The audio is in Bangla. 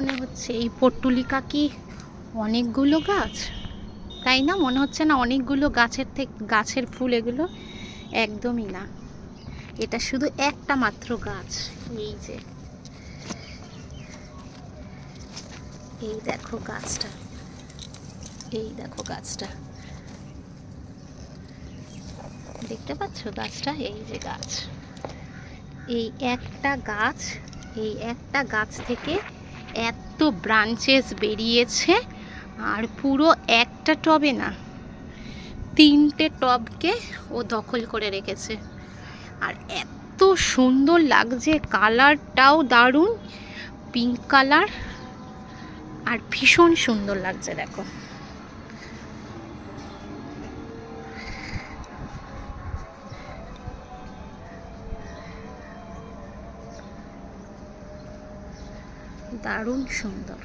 মনে হচ্ছে এই পট্টুলিকা কি অনেকগুলো গাছ, তাই না? মনে হচ্ছে না অনেকগুলো গাছের থেকে গাছের ফুল এগুলো, একদমই না, এটা শুধু একটা মাত্র গাছ। এই যে এই দেখো গাছটা, এই দেখো গাছটা, দেখতে পাচ্ছ গাছটা? এই যে গাছ, এই একটা গাছ, এই একটা গাছ থেকে এত ব্রাঞ্চেস বেরিয়েছে, আর পুরো একটা টবে না, 3টে টবকে ও দখল করে রেখেছে। আর এত সুন্দর লাগছে, কালারটাও দারুণ, পিঙ্ক কালার, আর ভীষণ সুন্দর লাগছে। দেখো দারুণ সুন্দর।